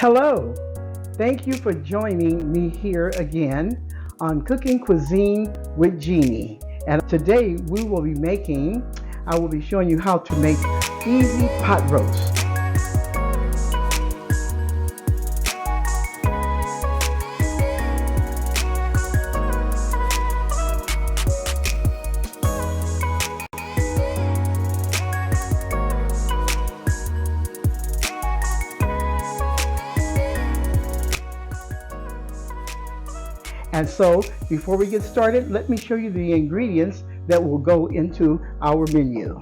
Hello, thank you for joining me here again on Cooking Cuisine with Jeannie. And today I will be showing you how to make easy pot roast. And so, before we get started, let me show you the ingredients that will go into our menu.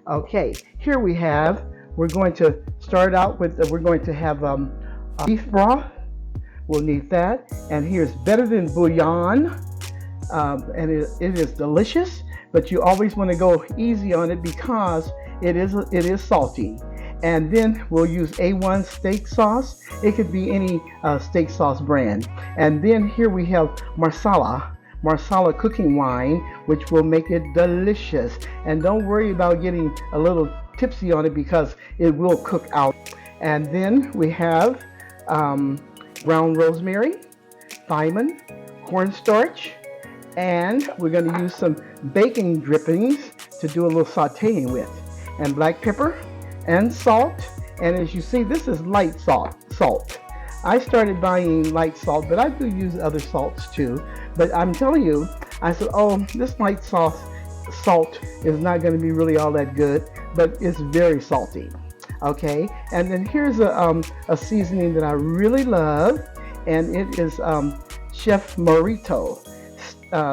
Okay, here we're going to start out with, we're going to have beef broth. We'll need that. And here's better than bouillon. And it is delicious, but you always want to go easy on it because it is salty. And then we'll use A1 steak sauce. It could be any steak sauce brand. And then here we have marsala cooking wine, which will make it delicious. And don't worry about getting a little tipsy on it because it will cook out. And then we have ground rosemary, thyme, cornstarch, and we're going to use some bacon drippings to do a little sautéing with, and black pepper and salt. And as you see, this is light salt. I started buying light salt, but I do use other salts too. But I'm telling you, I said, oh, this light salt is not going to be really all that good, but it's very salty. Okay, and then here's a seasoning that I really love, and it is Chef Morito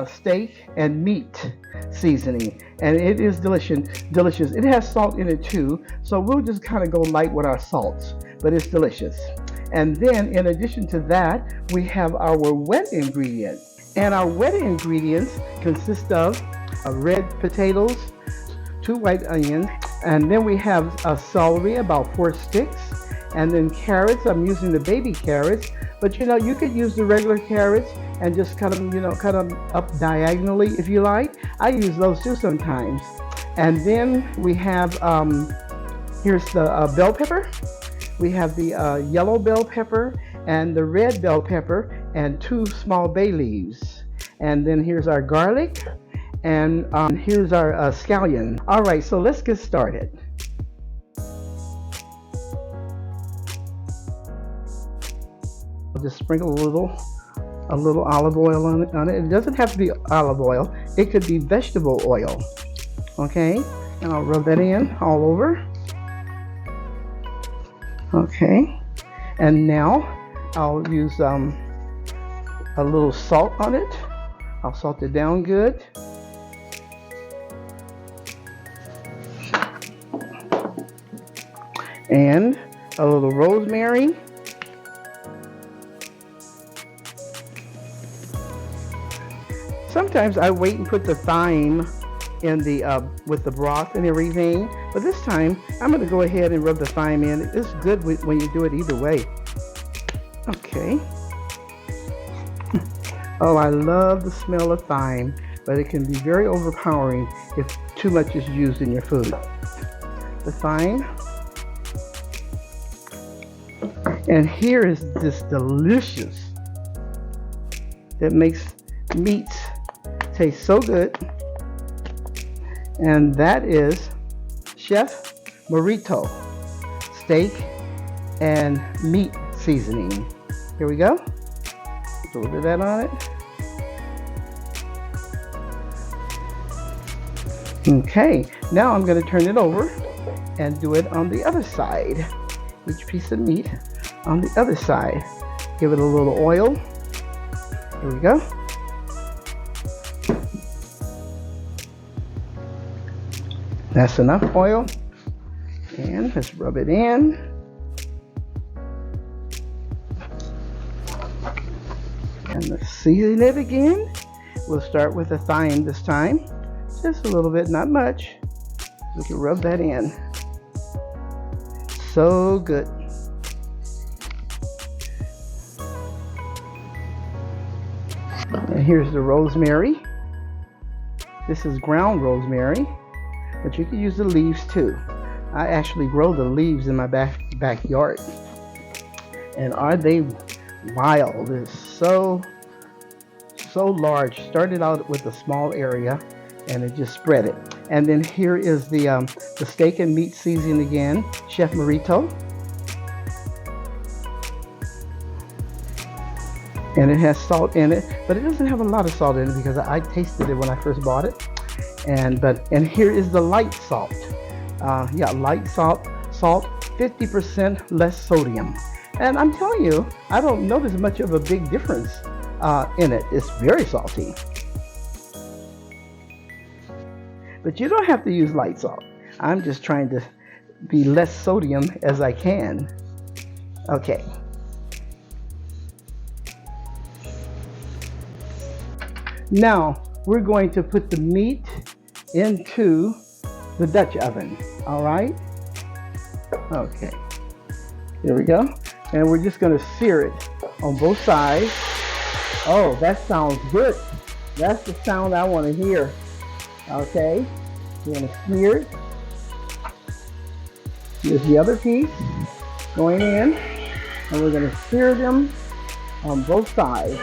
steak and meat seasoning, and it is delicious. It has salt in it too, so we'll just kind of go light with our salts, but it's delicious. And then in addition to that, we have our wet ingredients, and our wet ingredients consist of red potatoes, 2 white onions, and then we have celery, about 4 sticks, and then carrots. I'm using the baby carrots, but you could use the regular carrots and just cut them up diagonally if you like. I use those too sometimes. And then we have here's the bell pepper. We have the yellow bell pepper and the red bell pepper and 2 small bay leaves. And then here's our garlic, and here's our scallion. All right, so let's get started. I'll just sprinkle a little olive oil on it. It doesn't have to be olive oil. It could be vegetable oil. Okay, and I'll rub that in all over. Okay, and now I'll use a little salt on it. I'll salt it down good. And a little rosemary. Sometimes I wait and put the thyme in with the broth and everything, but this time I'm going to go ahead and rub the thyme in. It's good when you do it either way. Okay. Oh, I love the smell of thyme, but it can be very overpowering if too much is used in your food. The thyme. And here is this delicious that makes meats taste so good, and that is Chef Morito steak and meat seasoning. Here we go. A little bit of that on it. Okay, now I'm going to turn it over and do it on the other side. Each piece of meat on the other side. Give it a little oil. Here we go. That's enough oil. And let's rub it in. And let's season it again. We'll start with the thyme this time. Just a little bit, not much. We can rub that in. So good. And here's the rosemary. This is ground rosemary, but you can use the leaves too. I actually grow the leaves in my backyard. And are they wild? It's so large. Started out with a small area, and it just spread it. And then here is the steak and meat seasoning again, Chef Marito. And it has salt in it, but it doesn't have a lot of salt in it because I tasted it when I first bought it. And here is the light salt. Yeah, light salt, 50% less sodium. And I'm telling you, I don't notice much of a big difference in it. It's very salty. But you don't have to use light salt. I'm just trying to be less sodium as I can. Okay. Now we're going to put the meat into the Dutch oven. All right. Okay. Here we go. And we're just going to sear it on both sides. Oh, that sounds good. That's the sound I want to hear. Okay. We're going to sear it. Here's the other piece going in. And we're going to sear them on both sides.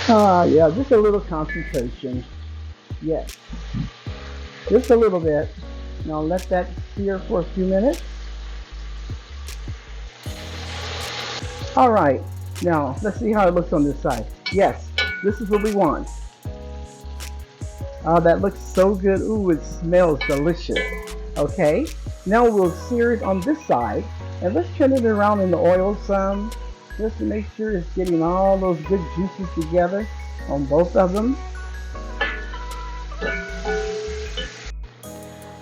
Yeah, just a little concentration. Yes. Just a little bit. Now let that sear for a few minutes. All right. Now let's see how it looks on this side. Yes, this is what we want. Oh, that looks so good. Ooh, it smells delicious. Okay. Now we'll sear it on this side, and let's turn it around in the oil some, just to make sure it's getting all those good juices together on both of them.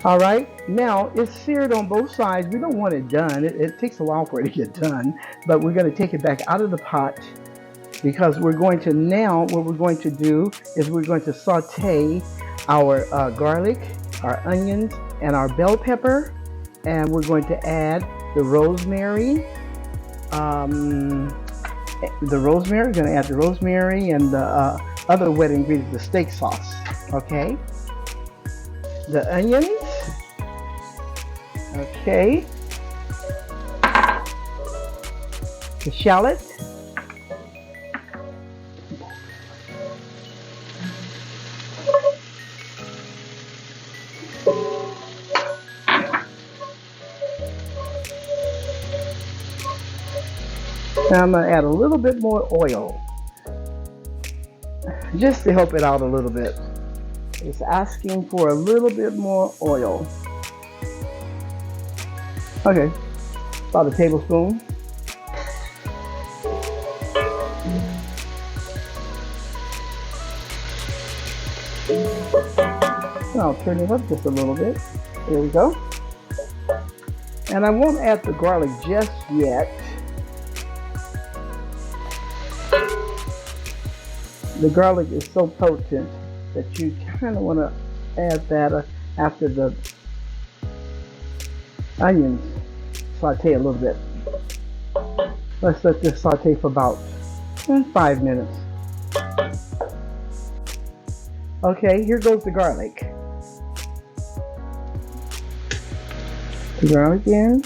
All right, now it's seared on both sides. We don't want it done. It takes a while for it to get done, but we're going to take it back out of the pot because we're going to now, what we're going to do is we're going to saute our garlic, our onions, and our bell pepper, and we're going to add the rosemary. We're going to add the rosemary and the other wet ingredients, the steak sauce. Okay. The onions. Okay. The shallot. Now I'm going to add a little bit more oil, just to help it out a little bit. It's asking for a little bit more oil. Okay, about a tablespoon. I'll turn it up just a little bit. There we go. And I won't add the garlic just yet. The garlic is so potent that you kind of want to add that after the onions saute a little bit. Let's let this saute for about 5 minutes. Okay, here goes the garlic. The garlic in.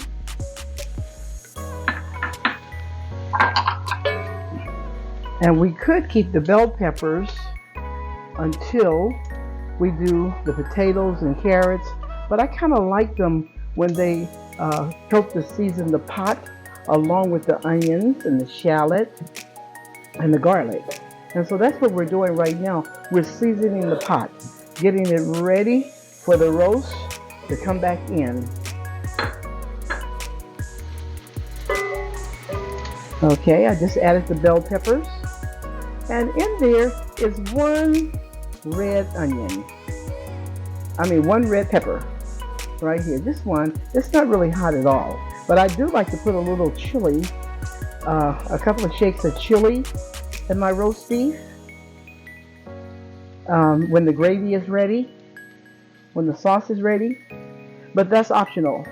And we could keep the bell peppers until we do the potatoes and carrots, but I kind of like them when they help to season the pot along with the onions and the shallot and the garlic. And so that's what we're doing right now. We're seasoning the pot, getting it ready for the roast to come back in. Okay, I just added the bell peppers. And in there is one red pepper right here. This one, it's not really hot at all, but I do like to put a little chili, a couple of shakes of chili in my roast beef when the gravy is ready, when the sauce is ready, but that's optional.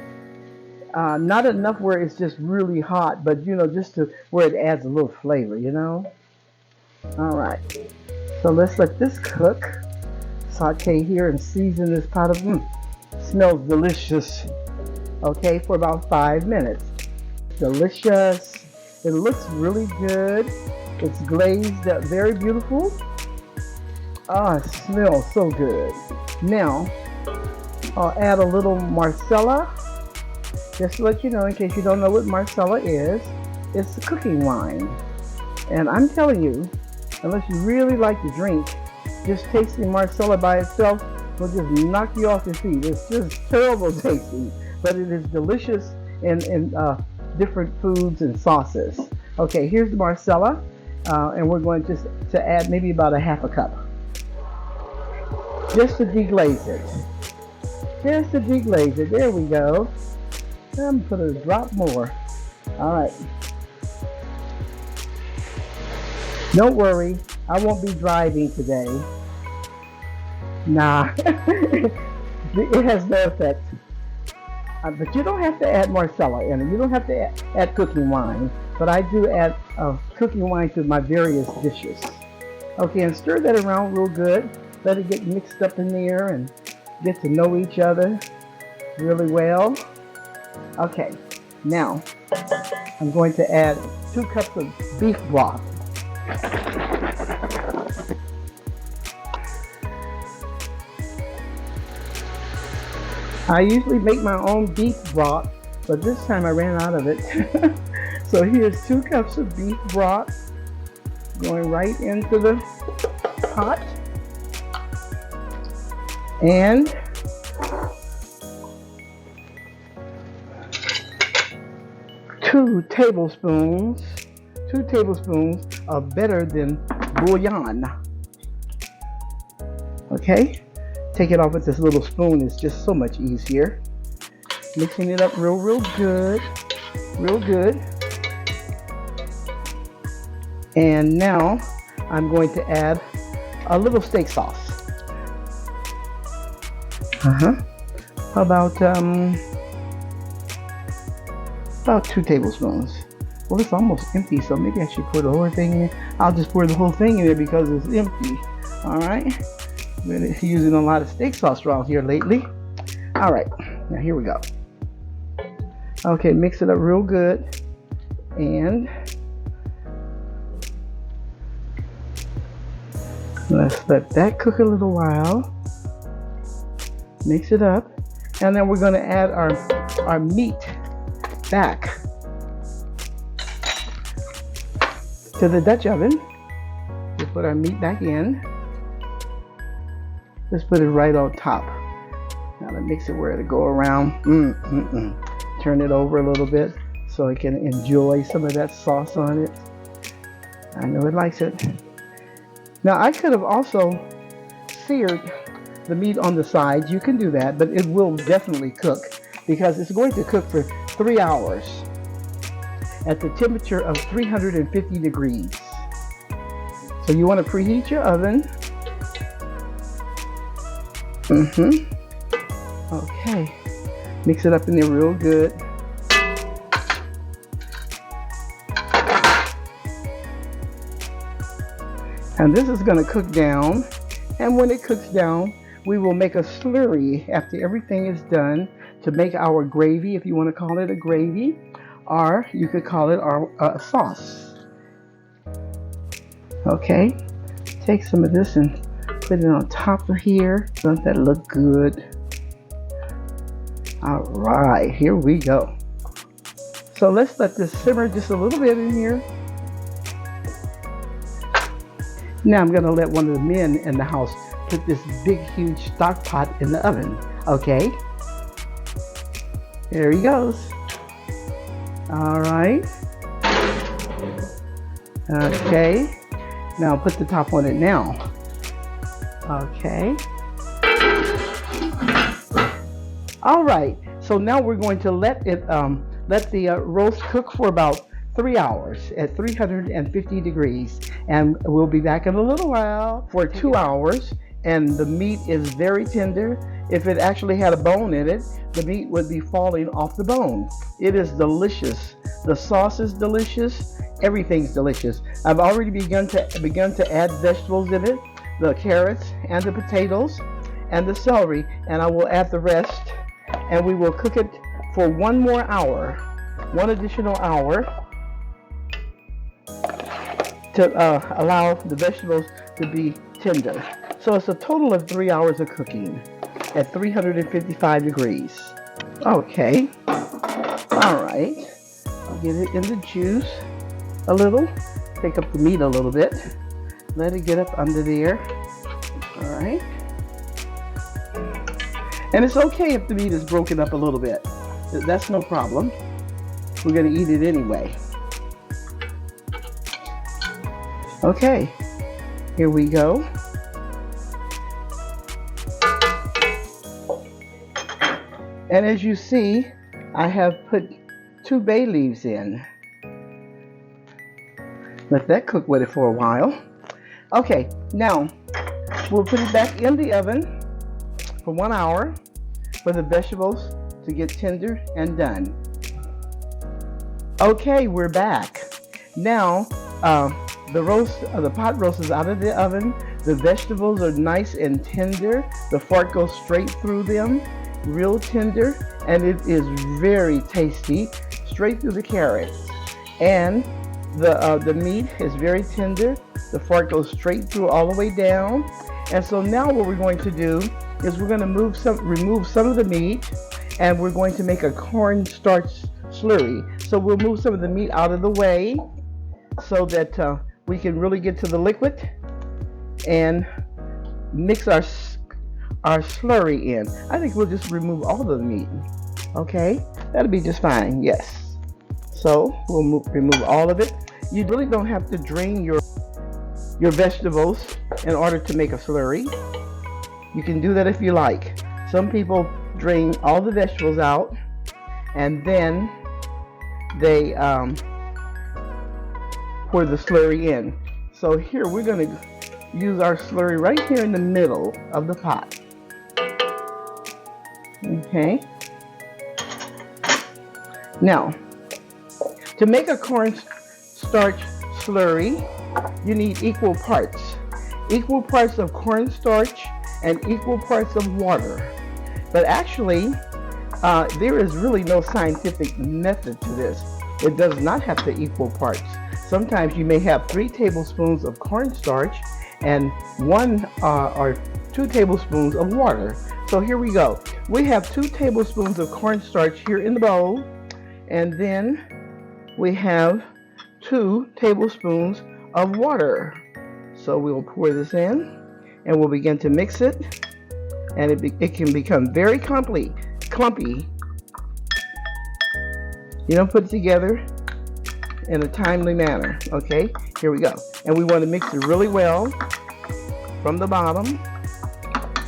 Not enough where it's just really hot, but just to where it adds a little flavor, All right, so let's let this cook, saute here and season this pot of, smells delicious. Okay, for about 5 minutes. Delicious. It looks really good. It's glazed up very beautiful. Ah, it smells so good. Now, I'll add a little Marcella. Just to let you know, in case you don't know what Marcella is, it's cooking wine. And I'm telling you, unless you really like to drink, just tasting Marcella by itself will just knock you off your feet. It's just terrible tasting, but it is delicious in different foods and sauces. Okay, here's the Marcella, and we're going to add maybe about a half a cup, just to deglaze it. Just to deglaze it. There we go. I'm gonna put a drop more. All right. Don't worry, I won't be driving today. Nah, it has no effect. But you don't have to add Marcella in it. You don't have to add cooking wine. But I do add cooking wine to my various dishes. Okay, and stir that around real good. Let it get mixed up in there and get to know each other really well. Okay, now I'm going to add 2 cups of beef broth. I usually make my own beef broth, but this time I ran out of it. So here's 2 cups of beef broth going right into the pot. And two tablespoons of better than bouillon. Okay, take it off with this little spoon. It's just so much easier. Mixing it up real good. And now I'm going to add a little steak sauce. How about 2 tablespoons. Well, it's almost empty, so maybe I should pour the whole thing in. I'll just pour the whole thing in there because it's empty. All right. Been using a lot of steak sauce around here lately. All right. Now here we go. Okay, mix it up real good, and let's let that cook a little while. Mix it up, and then we're going to add our meat back to the Dutch oven. We'll put our meat back in. Let's put it right on top. Now to mix it where it'll go around. Turn it over a little bit so it can enjoy some of that sauce on it. I know it likes it. Now I could have also seared the meat on the sides. You can do that, but it will definitely cook because it's going to cook for 3 hours at the temperature of 350 degrees. So you want to preheat your oven. Okay, mix it up in there real good. And this is going to cook down, and when it cooks down, we will make a slurry after everything is done to make our gravy, if you want to call it a gravy, or you could call it our sauce. Okay, take some of this and put it on top of here. Doesn't that look good? All right, here we go. So let's let this simmer just a little bit in here. Now I'm going to let one of the men in the house put this big, huge stock pot in the oven. Okay. There he goes. All right. Okay. Now put the top on it now. Okay. All right. So now we're going to let the roast cook for about 3 hours at 350 degrees, and we'll be back in a little while for 2 hours. And the meat is very tender. If it actually had a bone in it, the meat would be falling off the bone. It is delicious. The sauce is delicious. Everything's delicious. I've already begun to add vegetables in it, the carrots and the potatoes and the celery, and I will add the rest, and we will cook it for 1 more hour. one additional hour to allow the vegetables to be tender. So it's a total of 3 hours of cooking at 355 degrees. Okay, all right. I'll get it in the juice a little, take up the meat a little bit, let it get up under there. All right. And it's okay if the meat is broken up a little bit. That's no problem. We're going to eat it anyway. Okay, here we go. And as you see, I have put 2 bay leaves in. Let that cook with it for a while. Okay, now we'll put it back in the oven for 1 hour for the vegetables to get tender and done. Okay, we're back. Now, the pot roast is out of the oven. The vegetables are nice and tender. The fork goes straight through them, real tender, and it is very tasty, straight through the carrots. And the meat is very tender. The fork goes straight through all the way down. And so now what we're going to do is we're going to remove some of the meat, and we're going to make a cornstarch slurry. So we'll move some of the meat out of the way so that we can really get to the liquid and mix our slurry in. I think we'll just remove all of the meat. Okay, that'll be just fine. Yes. So we'll remove all of it. You really don't have to drain your vegetables in order to make a slurry. You can do that if you like. Some people drain all the vegetables out and then they pour the slurry in. So here we're going to use our slurry right here in the middle of the pot. Okay. Now, to make a cornstarch slurry, you need equal parts of cornstarch and equal parts of water. But actually, there is really no scientific method to this. It does not have to equal parts. Sometimes you may have 3 tablespoons of cornstarch and 1 or 2 tablespoons of water. So here we go. We have 2 tablespoons of cornstarch here in the bowl, and then we have 2 tablespoons of water. So we'll pour this in and we'll begin to mix it, and it can become very clumpy. You don't put it together in a timely manner. Okay, here we go. And we want to mix it really well from the bottom.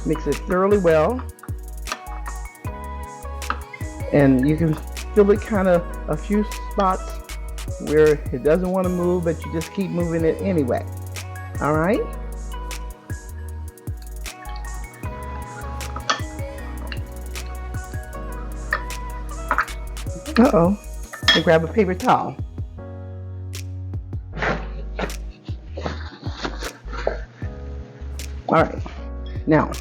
Mix it thoroughly well. And you can feel it kind of a few spots where it doesn't want to move, but you just keep moving it anyway. All right. Uh-oh. So grab a paper towel. All right. Now,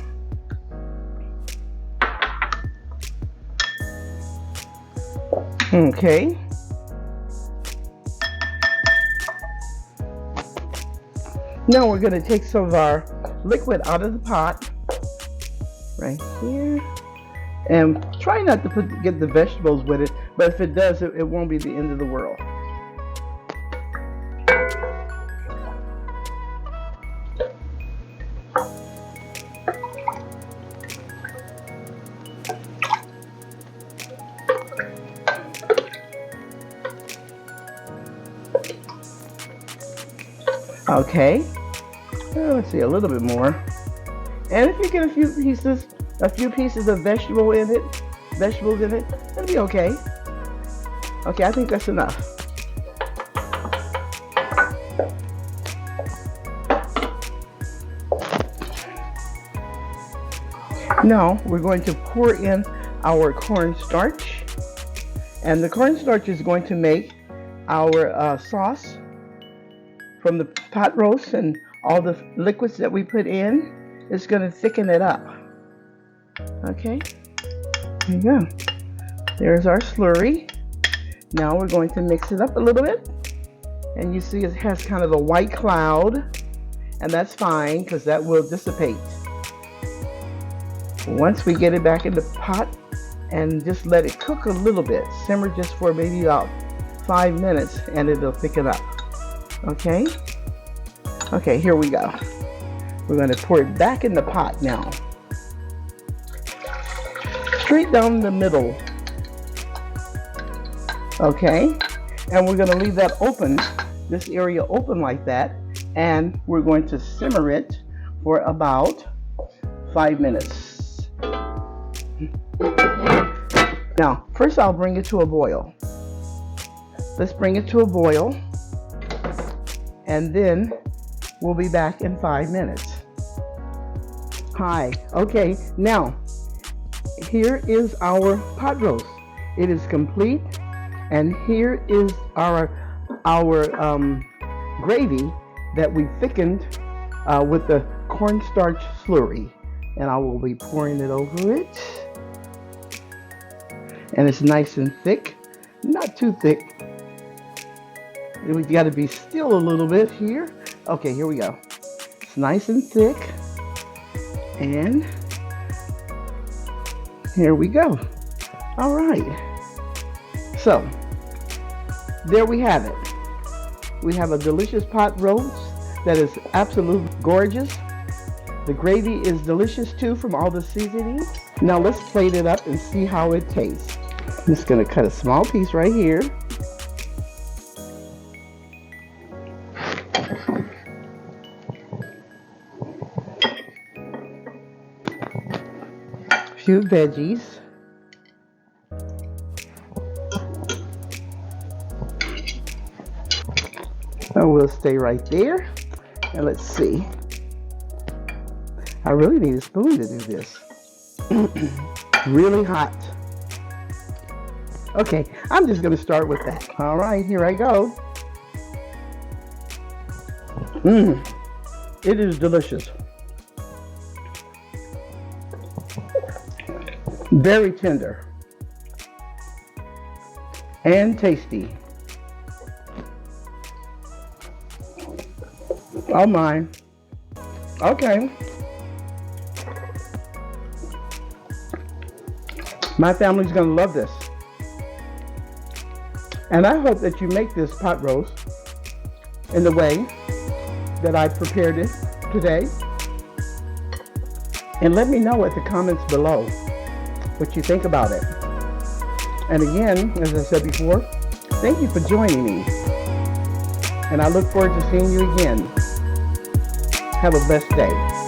okay. Now we're going to take some of our liquid out of the pot right here, and try not to get the vegetables with it, but if it does, it won't be the end of the world. Okay, let's see, a little bit more. And if you get a few pieces of vegetables in it, that'll be okay. Okay, I think that's enough. Now we're going to pour in our cornstarch, and the cornstarch is going to make our sauce from the pot roast, and all the liquids that we put in is going to thicken it up. Okay, there you go. There's our slurry. Now we're going to mix it up a little bit. And you see it has kind of a white cloud, and that's fine because that will dissipate. Once we get it back in the pot and just let it cook a little bit, simmer just for maybe about 5 minutes and it'll thicken up. Okay? Okay, here we go. We're going to pour it back in the pot now. Straight down the middle. Okay? And we're going to leave that open, this area open like that, and we're going to simmer it for about 5 minutes. Now, first I'll bring it to a boil. Let's bring it to a boil, and then we'll be back in 5 minutes. Hi. Okay, now, here is our pot roast. It is complete, and here is our gravy that we thickened with the cornstarch slurry. And I will be pouring it over it. And it's nice and thick, not too thick. We've got to be still a little bit here. Okay, here we go. It's nice and thick. And here we go. All right. So, there we have it. We have a delicious pot roast that is absolutely gorgeous. The gravy is delicious too from all the seasonings. Now let's plate it up and see how it tastes. I'm just going to cut a small piece right here. A few veggies. And we'll stay right there. And let's see. I really need a spoon to do this. Really hot. Okay, I'm just going to start with that. All right, here I go. It is delicious. Very tender. And tasty. Oh my. Okay. My family's going to love this. And I hope that you make this pot roast in the way that I prepared it today. And let me know at the comments below what you think about it. And again, as I said before, thank you for joining me. And I look forward to seeing you again. Have a blessed day.